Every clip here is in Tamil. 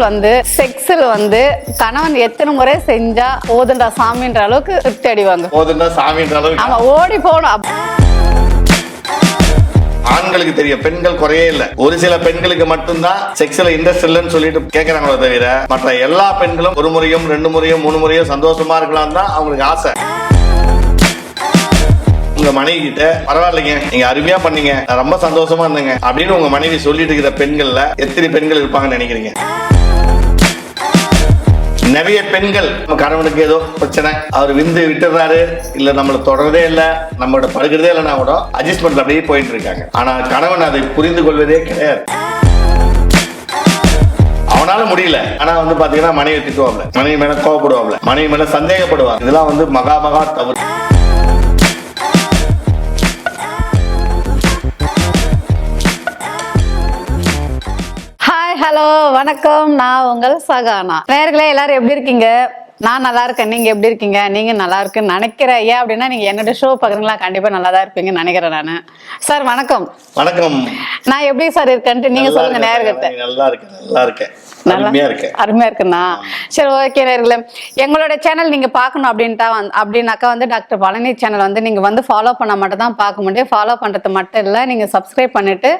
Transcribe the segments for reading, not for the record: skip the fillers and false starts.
வந்து செக்ஸ்ல வந்து கணவன் எத்தனை முறை செஞ்சா போதுண்டா சாமின்ற அளவுக்கு திருப்தி அடிவாங்க. போதுண்டா சாமின்ற அளவுக்கு. ஆமா, ஓடி போகணும். ஆண்களுக்கு தெரியும், பெண்கள் குறையே இல்ல. ஒரு சில பெண்களுக்கு மட்டும்தான் செக்ஸ்ல இன்ட்ரெஸ்ட் இல்லைன்னு சொல்லிட்டு கேட்கறாங்களோ தவிர மற்ற எல்லா பெண்களும் ஒரு முறையும் 2 முறையும் 3 முறையும் சந்தோஷமா இருக்கலாம் தான் அவங்களுக்கு ஆசை. உங்க மனைவி கிட்ட பரவாயில்லைங்க, நீங்க அருமையா பண்ணீங்க, நான் ரொம்ப சந்தோஷமா இருந்தேங்க அப்படின்னு உங்க மனைவி சொல்லிட்டு இருக்கிற பெண்கள்ல எத்தனை பெண்கள் இருப்பாங்கன்னு நினைக்கிறீங்க? நிறைய பெண்கள் நம்ம கணவனுக்கு ஏதோ பிரச்சனை, அவர் விந்து விட்டுறாரு, இல்ல நம்மள தொடரதே இல்ல, நம்மளோட படுக்கிறதே இல்லைன்னா கூட அட்ஜஸ்ட்மெண்ட்ல அப்படியே போயிட்டு இருக்காங்க. ஆனா கணவன் அதை புரிந்து கொள்வதே கிடையாது. அவனால முடியல, ஆனா வந்து பாத்தீங்கன்னா மனைவி திட்டுவாப்ல, மனைவி மேல கோவப்படுவாப்ல, மனைவி மேல சந்தேகப்படுவாங்க. இதெல்லாம் வந்து மகா மகா தவறு. ஹலோ, வணக்கம். நான் உங்கள் சகானா. நேயர்களே, எல்லாரும் எப்படி இருக்கீங்க? நான் நல்லா இருக்கேன். நீங்க எப்படி இருக்கீங்க? நீங்க நல்லா இருக்குன்னு நினைக்கிறேன். ஏன் அப்படின்னா நீங்க என்னோட ஷோ பாக்குறீங்களா, கண்டிப்பா நல்லா தான் இருப்பீங்கன்னு நினைக்கிறேன் நானு. சார் வணக்கம். வணக்கம். நான் எப்படி சார் இருக்கேன்ட்டு நீங்க சொல்லுங்க நேயர்கள்ட்ட. நல்லா இருக்கேன், நல்லா இருக்கேன், அருமையா இருக்குண்ணா. சரி, ஓகே நேயர்களே, எங்களோட சேனல் நீங்க பாக்கணும் அப்படின்னாக்கா வந்து டாக்டர் பழனி சேனல் வந்து நீங்க வந்து ஃபாலோ பண்ண மட்டும் தான் பார்க்க முடியும். ஃபாலோ பண்றது மட்டும் இல்ல, நீங்க சப்ஸ்கிரைப் பண்ணிட்டு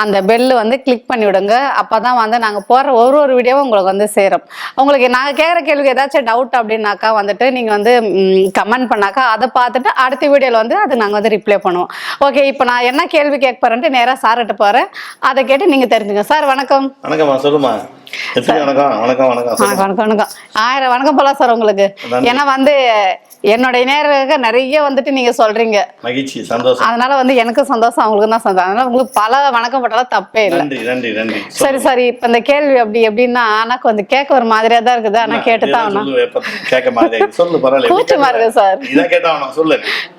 அந்த பெல் வந்து கிளிக் பண்ணி விடுங்க. அப்பதான் வந்து நாங்க போற ஒரு வீடியோவும் உங்களுக்கு வந்து சேரும். உங்களுக்கு நாங்க கேட்குற கேள்விக்கு ஏதாச்சும் டவுட் அப்படின்னாக்கா வந்துட்டு நீங்க வந்து கமெண்ட் பண்ணாக்கா அதை பார்த்துட்டு அடுத்த வீடியோல வந்து அது நாங்க வந்து ரிப்ளை பண்ணுவோம். ஓகே, இப்போ நான் என்ன கேள்வி கேட்க போறேன்ட்டு நேரா சார்கிட்ட போறேன். அதை கேட்டு நீங்க தெரிஞ்சுங்க. சார் வணக்கம். வணக்கம்மா, சொல்லுமா. வணக்கம். 1000 வணக்கம் போலாம் சார் உங்களுக்கு. ஏன்னா வந்து என்னுடைய நேரங்க நிறைய வந்துட்டு நீங்க சொல்றீங்க, மகிழ்ச்சி, சந்தோஷம். அதனால வந்து எனக்கும் சந்தோஷம், அவங்களுக்கு தான் சந்தோஷம். அதனால உங்களுக்கு பல வணக்கம் போட்டாலும் தப்பே இல்லை. நன்றி. சரி, இப்ப இந்த கேள்வி எப்படின்னா எனக்கு வந்து கேட்க ஒரு மாதிரியா தான் இருக்குது. ஆனா கேட்டுதான் கூச்சமா இருக்கு சார்.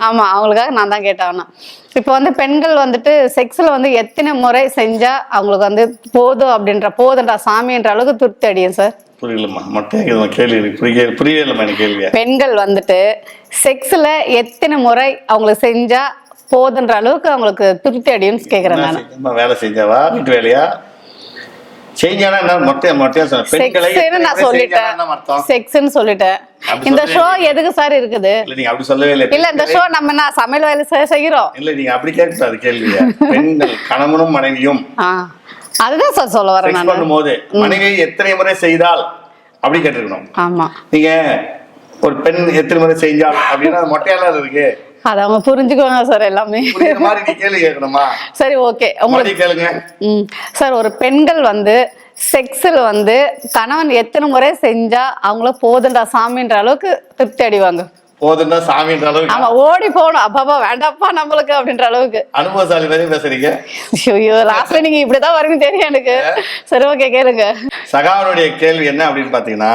ஆமா, அவங்களுக்காக நான் தான் கேட்டாகணும். இப்ப வந்து பெண்கள் வந்துட்டு செக்ஸ்ல வந்து எத்தனை முறை செஞ்சா அவங்களுக்கு வந்து போதுண்டா சாமின்ற அளவுக்கு திருப்தி அடையும் சார்? பெண்கள் வந்துட்டு செக்ஸ்ல எத்தனை முறை அவங்களுக்கு செஞ்சா போதுன்ற அளவுக்கு அவங்களுக்கு திருப்தி அடையும் கேக்குறேன் நான். வேலை செஞ்சாவா, வீட்டு வேலையா இந்த ஷோ எதுக்கு சார் இருக்குது? இல்ல, இந்த ஷோ நம்ம சமையல் வேலை செய்யறோம். இல்ல, நீங்க அப்படி கேட்கக்கூடாது கேள்வியா. பெண்கள் கணவனும் மனைவியும் அதுதான் சார் சொல்ல வரேன் நான். பண்ணும்போது மனைவி எத்தனை முறை செய்தால் அப்படி கேட்டிருக்கணும். ஆமா, நீங்க ஒரு பெண் எத்தனை முறை செஞ்சால் அப்படின்னா மொட்டையால இருக்கு, அத அவங்க புரிஞ்சுக்குவாங்க சார். எல்லாமே கேள்வி கேட்கணுமா? சரி, ஓகே, உங்களுக்கு கேளுங்க சார். ஒரு பெண்கள் வந்து செக்ஸ்ல வந்து கணவன் எத்தனை முறை செஞ்சா அவங்கள போதுண்டா சாமின்ற அளவுக்கு திருப்தி அடைவாங்க? போதுண்டா சாமின்ற அளவுக்கு. ஆமா, ஓடி போகணும், அப்பா வேண்டாப்பா நம்மளுக்கு அப்படின்ற அளவுக்கு. அனுபவசாலி மாதிரி பேசுறீங்க. ஐயோ, லாஸ்ட்ல நீங்க இப்படிதான் வருங்க தெரியும் எனக்கு. சரி, ஓகே, கேளுங்க. சகாவுடைய கேள்வி என்ன அப்படின்னு பாத்தீங்கன்னா,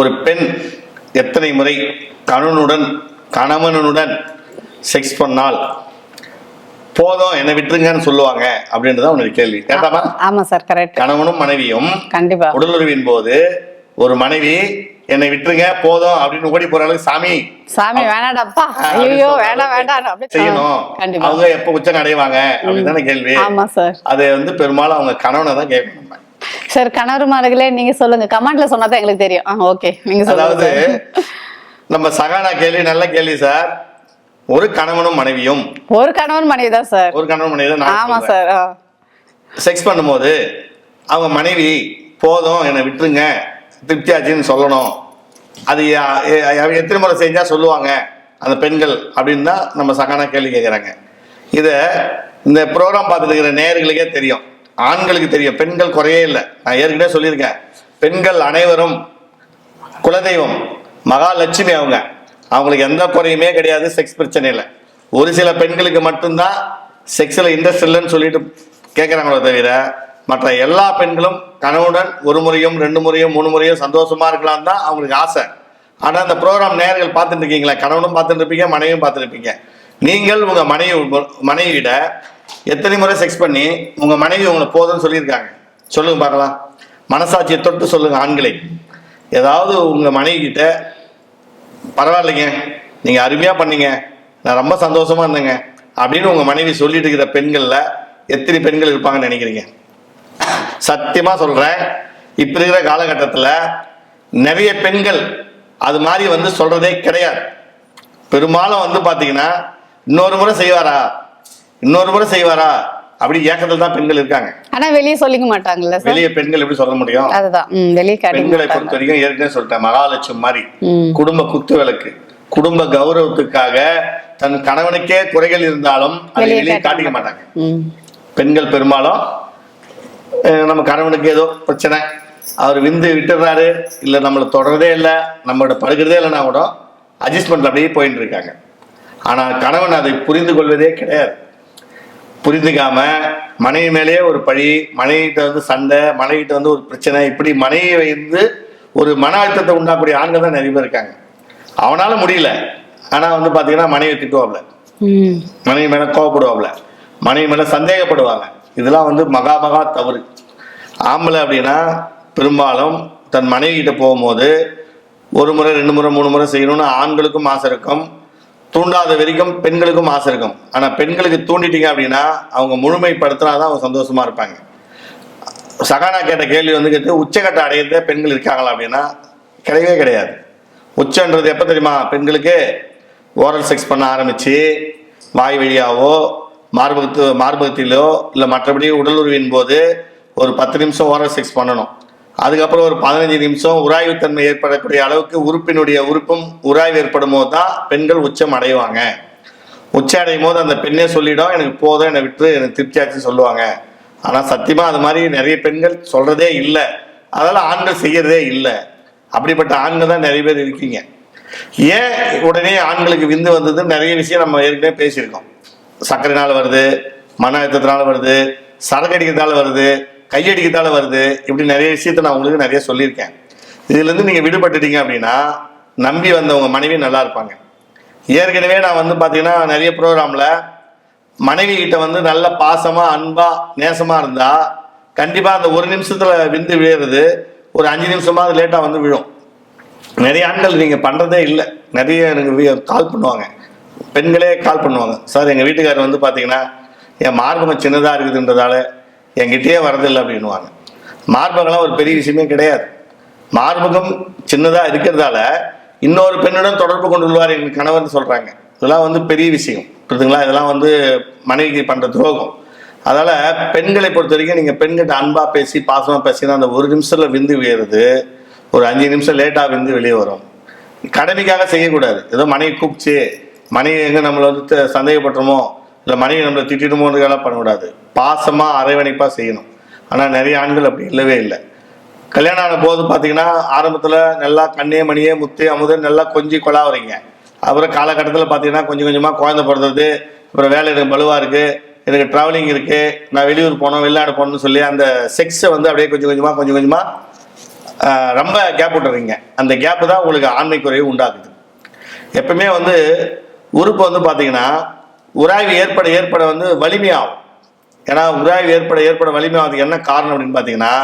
ஒரு பெண் எத்தனை முறை கணவனுடன் செக்ஸ் பண்ணால் போதும் என்னை விட்டுருங்கன்னு சொல்லுவாங்க அப்படின்றத உன்னுடைய கேள்வி. கேட்டாமா? ஆமா சார், கரெக்ட். கணவனும் மனைவியும் கண்டிப்பா உடலுறவின் போது ஒரு மனைவி என்னை விட்டுருங்க போதும் அப்படின்னு ஓடி போற அளவுக்கு சாமி வேணாடாப்பா, ஐயோ வேண்டாம் செய்யணும். அவங்க எப்ப உச்சம் அடைவாங்க அப்படின்னு கேள்வி. ஆமா சார், அது வந்து பெரும்பாலும் அவங்க கணவனை தான் கேட்கணும். சார், கணவர்மார்களே நீங்க சொல்லுங்க, கமெண்ட்ல சொன்னாதான் எங்களுக்கு தெரியும். ஓகே, நீங்க சொல்லுங்க. அதாவது நம்ம சகானா கேள்வி நல்ல கேள்வி சார். ஒரு கணவன் மனைவி தான் சார். ஒரு கணவன் மனைவி தான். ஆமா சார். செக்ஸ் பண்ணும்போது அவங்க மனைவி போதும் என்னை விட்டுருங்க திருப்தியாச்சுன்னு சொல்லணும். அது எத்தனை முறை செஞ்சா சொல்லுவாங்க அந்த பெண்கள் அப்படின்னு தான் நம்ம சகானா கேள்வி கேட்குறாங்க. இதை இந்த ப்ரோக்ராம் பார்த்துட்டு இருக்கிற நேயர்களுக்கே தெரியும், ஆண்களுக்கு தெரியும், பெண்கள் குறையே இல்லை. நான் ஏற்கனவே சொல்லியிருக்கேன், பெண்கள் அனைவரும் குலதெய்வம் மகாலட்சுமி. அவங்களுக்கு எந்த குறையுமே கிடையாது, செக்ஸ் பிரச்சனை இல்லை. ஒரு சில பெண்களுக்கு மட்டும்தான் செக்ஸ்ல இன்ட்ரெஸ்ட் இல்லைன்னு சொல்லிட்டு கேட்குறாங்களோ தவிர மற்ற எல்லா பெண்களும் கணவனுடன் 1 முறையும் 2 முறையும் 3 முறையும் சந்தோஷமா இருக்கலாம் தான் அவங்களுக்கு ஆசை. ஆனால் அந்த ப்ரோக்ராம் நேயர்கள் பார்த்துட்டு இருக்கீங்களா, கணவனும் பார்த்துட்டு இருப்பீங்க, மனைவியும் பார்த்துட்டு இருப்பீங்க. நீங்கள் உங்க மனைவியிட எத்தனை முறை செக்ஸ் பண்ணி உங்க மனைவி உங்களை போதும்னு சொல்லியிருக்காங்க? சொல்லுங்க பார்க்கலாம். மனசாட்சியை தொட்டு சொல்லுங்க ஆண்களை. ஏதாவது உங்க மனைவி கிட்ட பரவாயில்லைங்க, நீங்க அருமையா பண்ணீங்க, நான் ரொம்ப சந்தோஷமா இருந்தேங்க அப்படின்னு உங்க மனைவி சொல்லிட்டு இருக்கிற பெண்கள்ல எத்தனை பெண்கள் இருப்பாங்கன்னு நினைக்கிறீங்க? சத்தியமா சொல்றேன், இப்ப இருக்கிற காலகட்டத்தில் நிறைய பெண்கள் அது மாதிரி வந்து சொல்றதே கிடையாது. பெரும்பாலும் வந்து பாத்தீங்கன்னா இன்னொரு முறை செய்வாரா அப்படி ஏக்கத்தில் தான் பெண்கள் இருக்காங்க. ஆனா வெளியே சொல்லிக்க மாட்டாங்கல்ல சார். வெளியே பெண்கள் எப்படி சொல்ல முடியும்? அதுதான் வெளியே பெண்களை பொறுத்த வரைக்கும் ஏற்கனவே சொல்லிட்டேன், மகாலட்சுமி மாதிரி குடும்ப குத்து விளக்கு, குடும்ப கௌரவத்துக்காக தன் கணவனுக்கே குறைகள் இருந்தாலும் அதை வெளியே காட்டிக்க மாட்டாங்க. பெண்கள் பெரும்பாலும் நம்ம கணவனுக்கு ஏதோ பிரச்சனை, அவர் விந்து விட்டுறாரு, இல்லை நம்மளை தொடரதே இல்லை, நம்மளோட படுக்கிறதே இல்லைன்னா கூட அட்ஜஸ்ட்மெண்ட் அப்படியே போயிட்டு இருக்காங்க. ஆனால் கணவன் அதை புரிந்து கொள்வதே கிடையாது. புரிந்துக்காம மனைவி மேலேயே ஒரு பழி, மனைவிட்ட வந்து சண்டை, மனைவிட்ட வந்து ஒரு பிரச்சனை, இப்படி மனைவியை வந்து ஒரு மன அழுத்தத்தை உண்டாக்கூடிய ஆண்கள் தான் நிறைய பேர் இருக்காங்க. அவனால முடியல, ஆனால் வந்து பார்த்தீங்கன்னா மனைவி திட்டுவாப்ல, மனைவி மேலே கோவப்படுவாப்ல, மனைவி மேலே சந்தேகப்படுவாங்க. இதெல்லாம் வந்து மகா தவறு. ஆம்பளை அப்படின்னா பெரும்பாலும் தன் மனைவி கிட்ட போகும்போது 1 முறை 2 முறை 3 முறை செய்யணும்னு ஆண்களுக்கும் ஆசை இருக்கும், தூண்டாத வரைக்கும் பெண்களுக்கும் ஆசை இருக்கும். ஆனால் பெண்களுக்கு தூண்டிட்டீங்க அப்படின்னா அவங்க முழுமைப்படுத்தினாதான் அவங்க சந்தோஷமா இருப்பாங்க. சகானா கேட்ட கேள்வி வந்து கேட்டு உச்சக்கட்ட அடையிறதே பெண்கள் இருக்காங்களா அப்படின்னா கிடையவே கிடையாது. உச்சன்றது எப்போ தெரியுமா? பெண்களுக்கு ஓரல் செக்ஸ் பண்ண ஆரம்பிச்சு வாய் வழியாவோ மார்பகத்திலோ இல்லை மற்றபடி உடல் உறவின் போது ஒரு 10 நிமிஷம் ஓரல் செக்ஸ் பண்ணணும். அதுக்கப்புறம் ஒரு 15 நிமிஷம் உராய்வுத்தன்மை ஏற்படக்கூடிய அளவுக்கு உறுப்பும் உராய்வு ஏற்படும் போது தான் பெண்கள் உச்சம் அடைவாங்க. உச்சம் அடையும் போது அந்த பெண்ணே சொல்லிடும், எனக்கு போதும், என்னை விட்டு எனக்கு திருப்தியாச்சு சொல்லுவாங்க. ஆனால் சத்தியமாக அது மாதிரி நிறைய பெண்கள் சொல்றதே இல்லை, அதெல்லாம் ஆண்கள் செய்யறதே இல்லை. அப்படிப்பட்ட ஆண்கள் தான் நிறைய பேர் இருக்கீங்க. ஏன் உடனே ஆண்களுக்கு விந்து வந்தது? நிறைய விஷயம் நம்ம ஏற்கனவே பேசியிருக்கோம். சர்க்கரைனால வருது, மன அழுத்தத்தினால வருது, சரக்கு அடிக்கிறதால வருது, கையடிக்கிறதால வருது, இப்படி நிறைய விஷயத்த நான் உங்களுக்கு நிறைய சொல்லியிருக்கேன். இதுலேருந்து நீங்கள் விடுபட்டுட்டீங்க அப்படின்னா நம்பி வந்தவங்க மனைவி நல்லா இருப்பாங்க. ஏற்கனவே நான் வந்து பார்த்தீங்கன்னா நிறைய ப்ரோக்ராமில் மனைவி கிட்ட வந்து நல்ல பாசமாக அன்பாக நேசமாக இருந்தால் கண்டிப்பாக அந்த 1 நிமிஷத்தில் விந்து விழுறது ஒரு 5 நிமிஷமாக அது லேட்டாக வந்து விழும். நிறைய ஆண்கள் நீங்கள் பண்ணுறதே இல்லை. நிறைய எனக்கு கால் பண்ணுவாங்க, பெண்களே கால் பண்ணுவாங்க, சார் எங்கள் வீட்டுக்காரர் வந்து பார்த்தீங்கன்னா என் மார்பகம் சின்னதாக இருக்குதுன்றதால என்கிட்டயே வரதில்லை அப்படின்வாங்க. மார்பகம்லாம் ஒரு பெரிய விஷயமே கிடையாது. மார்பகம் சின்னதாக இருக்கிறதால இன்னொரு பெண்ணுடன் தொடர்பு கொண்டுள்ளார் எங்கள் கணவர்னு சொல்கிறாங்க. இதெல்லாம் வந்து பெரிய விஷயம், புரியுதுங்களா? இதெல்லாம் வந்து மனைவிக்கு பண்ணுற துரோகம். அதனால் பெண்களை பொறுத்த வரைக்கும் நீங்கள் பெண்கிட்ட அன்பாக பேசி பாசமாக பேசினா அந்த 1 நிமிஷத்தில் விந்து விழுறது ஒரு 5 நிமிஷம் லேட்டாக விந்து வெளியே வரும். கடமைக்காக செய்யக்கூடாது. ஏதோ மனைவி கூப்பிச்சு மனைவி எங்கே நம்மளை வந்து சந்தேகப்பட்டுருமோ இல்லை மனைவி நம்மளை திட்டிடுமோன்றதெல்லாம் பண்ணக்கூடாது. பாசமாக அரவணைப்பாக செய்யணும். ஆனால் நிறைய ஆண்கள் அப்படி இல்லவே இல்லை. கல்யாணம் ஆன போது பார்த்தீங்கன்னா ஆரம்பத்தில் நல்லா கண்ணே மணியே முத்து அமுதன் நல்லா கொஞ்சம் கொலாவுறீங்க. அப்புறம் காலகட்டத்தில் பார்த்தீங்கன்னா கொஞ்சம் கொஞ்சமாக குழந்தை பிறந்தது, அப்புறம் வேலை எனக்கு பலுவாக இருக்குது, எனக்கு ட்ராவலிங் இருக்குது, நான் வெளியூர் போனோம் வெளிநாடு போகணும்னு சொல்லி அந்த செக்ஸை வந்து அப்படியே கொஞ்சம் கொஞ்சமாக ரொம்ப கேப் விட்டுறீங்க. அந்த கேப்பு தான் உங்களுக்கு ஆண்மை குறைவு உண்டாக்குது. எப்பவுமே வந்து உறுப்பு வந்து பார்த்தீங்கன்னா உராய்வு ஏற்பட வந்து வலிமையாகும். ஏன்னா உராய்வு ஏற்பட வலிமையாகிறதுக்கு என்ன காரணம் அப்படின்னு பார்த்தீங்கன்னா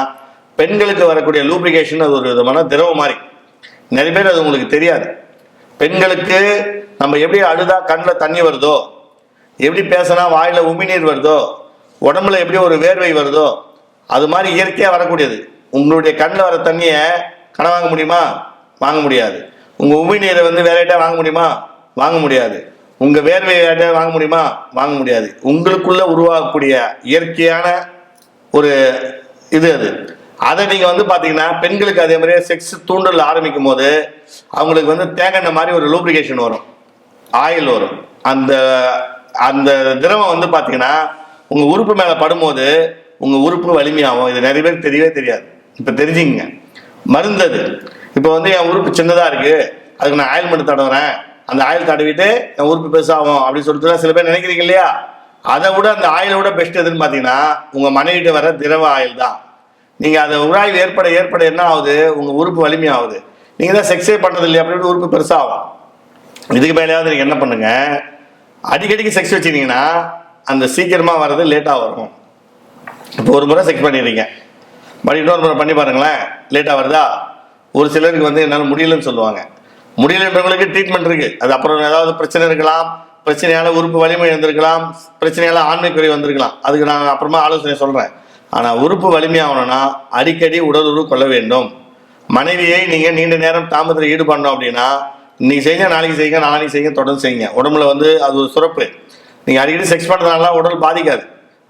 பெண்களுக்கு வரக்கூடிய லூப்ரிகேஷன் அது ஒரு விதமான திரவம் மாதிரி. நிறைய பேர் அது உங்களுக்கு தெரியாது. பெண்களுக்கு நம்ம எப்படி அழுதா கண்ணில் தண்ணி வருதோ, எப்படி பேசினா வாயில உமிநீர் வருதோ, உடம்புல எப்படி ஒரு வேர்வை வருதோ, அது மாதிரி இயற்கையாக வரக்கூடியது. உங்களுடைய கண்ணில் வர தண்ணியை கடன் வாங்க முடியுமா? வாங்க முடியாது. உங்கள் உமிநீரை வந்து வேலையிட்ட வாங்க முடியுமா? வாங்க முடியாது. உங்கள் வேர்வையை வாங்க முடியுமா? வாங்க முடியாது. உங்களுக்குள்ள உருவாகக்கூடிய இயற்கையான ஒரு இது அது. அதை நீங்கள் வந்து பார்த்தீங்கன்னா பெண்களுக்கு அதே மாதிரியே செக்ஸ் தூண்டல் ஆரம்பிக்கும் போது அவங்களுக்கு வந்து தேங்காய் மாதிரி ஒரு லூப்ரிகேஷன் வரும், ஆயில் வரும். அந்த அந்த திரவம் வந்து பார்த்தீங்கன்னா உங்கள் உறுப்பு மேலே படும்போது உங்கள் உறுப்பு வலிமையாகும். இது நிறைய பேருக்கு தெரியவே தெரியாது. இப்போ தெரிஞ்சுங்க, மருந்தது. இப்போ வந்து என் உறுப்பு சின்னதாக இருக்குது, அதுக்கு நான் ஆயில் மட்டும் தடவுறேன், அந்த ஆயில் தடவிட்டு என் உறுப்பு பெருசாகும் அப்படின்னு சொல்லிட்டு சில பேர் நினைக்கிறீங்க இல்லையா? அதை விட அந்த ஆயிலை விட பெஸ்ட் எதுன்னு பார்த்தீங்கன்னா உங்கள் மனைவிட்ட வர திரவ ஆயில் தான். நீங்கள் அதை உராய்வு ஏற்பட என்ன ஆகுது? உங்கள் உறுப்பு வலிமையாகுது. நீங்கள் தான் செக்ஸே பண்ணுறது இல்லையா அப்படின்னு உறுப்பு பெருசாகும். இதுக்கு மேலேயாவது நீங்கள் என்ன பண்ணுங்க, அடிக்கடிக்கு செக்ஸ் வச்சுக்கிங்கன்னா அந்த சீக்கிரமாக வர்றது லேட்டாக வரும். இப்போ ஒரு முறை செக்ஸ் பண்ணிடுறீங்க, மறுபடியும் இன்னொரு முறை பண்ணி பாருங்களேன், லேட்டாக வருதா? ஒரு சிலருக்கு வந்து என்னால் முடியலன்னு சொல்லுவாங்க. முடியலன்றவங்களுக்கு ட்ரீட்மெண்ட் இருக்கு. அது அப்புறம் ஏதாவது பிரச்சனை இருக்கலாம், பிரச்சனையால உறுப்பு வலிமை வந்திருக்கலாம், பிரச்சனையால ஆண்மை குறை வந்திருக்கலாம். அதுக்கு நான் அப்புறமா ஆலோசனை சொல்றேன். ஆனால் உறுப்பு வலிமையாகணும்னா அடிக்கடி உடல் உறவு கொள்ள வேண்டும். மனைவியை நீங்கள் நீண்ட நேரம் தாமதத்தில் ஈடுபடணும் அப்படின்னா இன்னைக்கு செய்யுங்க, நாளைக்கு செய்யுங்க, நாளைக்கு செய்யுங்க, தொடர்ந்து செய்யுங்க. உடம்புல வந்து அது ஒரு சுரப்பு. நீங்கள் அடிக்கடி செக்ஸ் பண்ணுறதுனால உடல் பாதிக்காது.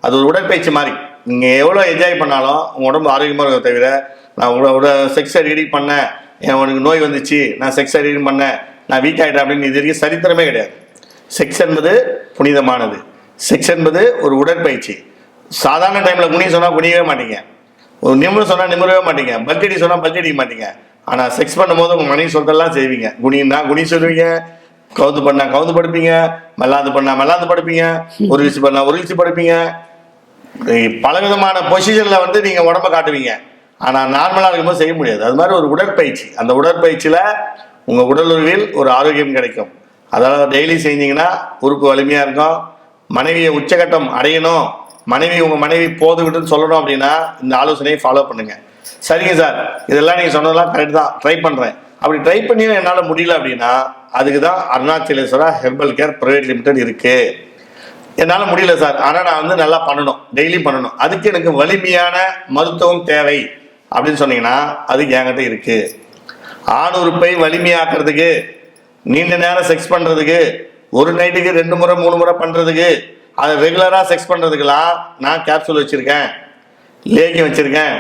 அது ஒரு உடற்பயிற்சி மாதிரி. நீங்கள் எவ்வளோ என்ஜாய் பண்ணாலும் உங்கள் உடம்பு ஆரோக்கியமாக இருக்க தவிர நான் உங்களோட செக்ஸ் அடிக்கடி பண்ணேன், உனக்கு நோய் வந்துச்சு, நான் செக்ஸ் அடிக்கடி பண்ணேன், நான் வீக் ஆகிட்டேன் அப்படின்னு இது வரைக்கும் சரித்திரமே கிடையாது. செக்ஸ் என்பது புனிதமானது. செக்ஸ் என்பது ஒரு உடற்பயிற்சி. சாதாரண டைமில் குனி சொன்னால் குனியவே மாட்டீங்க, ஒரு நிமிடம் சொன்னால் நிமிரவே மாட்டீங்க, பல்கடி சொன்னால் பல்கடிக்க மாட்டீங்க. ஆனால் செக்ஸ் பண்ணும்போது உங்கள் மனைவி சொல்றதெல்லாம் செய்வீங்க. குனின்னா குனி சொல்லுவீங்க, கவுந்து பண்ணால் கவுந்து படுப்பீங்க, மல்லாந்து பண்ணால் மல்லாந்து படுப்பீங்க, ஒரு வீச்சு பண்ணால் ஒரு வீச்சு படுப்பீங்க. பல விதமான பொசிஷனில் வந்து நீங்கள் உடம்ப காட்டுவீங்க. ஆனால் நார்மலாக இருக்கும்போது செய்ய முடியாது. அது மாதிரி ஒரு உடற்பயிற்சி. அந்த உடற்பயிற்சியில் உங்கள் உடலுறவில் ஒரு ஆரோக்கியம் கிடைக்கும். அதனால் டெய்லி செஞ்சீங்கன்னா உறுப்பு வலிமையாக இருக்கும். மனைவியை உச்சகட்டம் அடையணும், உங்கள் மனைவி போது விட்டுன்னு சொல்லணும் அப்படின்னா இந்த ஆலோசனையை ஃபாலோ பண்ணுங்கள். சரிங்க சார், இதெல்லாம் நீங்கள் சொன்னதெல்லாம் கரெக்ட் தான், ட்ரை பண்ணுறேன். அப்படி ட்ரை பண்ணியும் என்னால் முடியல அப்படின்னா அதுக்கு தான் Arunachaleswara herbal care private limited இருக்குது. என்னால் முடியல சார், ஆனால் நான் வந்து நல்லா பண்ணணும், டெய்லி பண்ணணும், அதுக்கு எனக்கு வலிமையான மருத்துவம் தேவை அப்படின்னு சொன்னீங்கன்னா அதுக்கு என்கிட்ட இருக்குது. ஆண் உறுப்பை வலிமையாக்குறதுக்கு, நீண்ட நேரம் செக்ஸ் பண்ணுறதுக்கு, ஒரு நைட்டுக்கு 2 முறை 3 முறை பண்ணுறதுக்கு, அதை ரெகுலராக செக்ஸ் பண்ணுறதுக்கெல்லாம் நான் கேப்சூல் வச்சுருக்கேன், லேகியம் வச்சுருக்கேன்,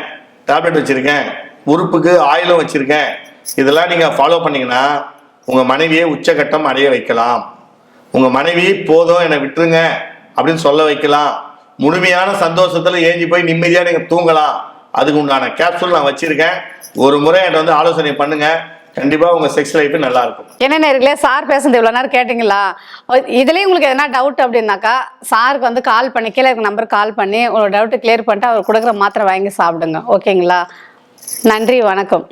டேப்லெட் வச்சுருக்கேன், உறுப்புக்கு ஆயிலும் வச்சுருக்கேன். இதெல்லாம் நீங்கள் ஃபாலோ பண்ணிங்கன்னா உங்கள் மனைவியை உச்சகட்டம் அடைய வைக்கலாம். உங்கள் மனைவி போதும் என்னை விட்டுருங்க அப்படின்னு சொல்ல வைக்கலாம். முழுமையான சந்தோஷத்தில் ஏஞ்சி போய் நிம்மதியாக நீங்கள் தூங்கலாம். அதுக்கு உண்டான கேப்சூல் நான் வச்சுருக்கேன். ஒரு முறை என்கிட்ட வந்து ஆலோசனை பண்ணுங்கள், கண்டிப்பாக உங்கள் செக்ஸ் லைஃப் நல்லா இருக்கும். என்ன நேர்களே, சார் பேசுறது இவ்வளோ நேரம் கேட்டிங்களா? இதுலேயும் உங்களுக்கு எதனா டவுட் அப்படின்னாக்கா சாருக்கு வந்து கால் பண்ணி, கீழே இருக்க நம்பருக்கு கால் பண்ணி உங்களோட டவுட்டை கிளியர் பண்ணிட்டு அவர் கொடுக்குற மாத்திரை வாங்கி சாப்பிடுங்க. ஓகேங்களா? நன்றி, வணக்கம்.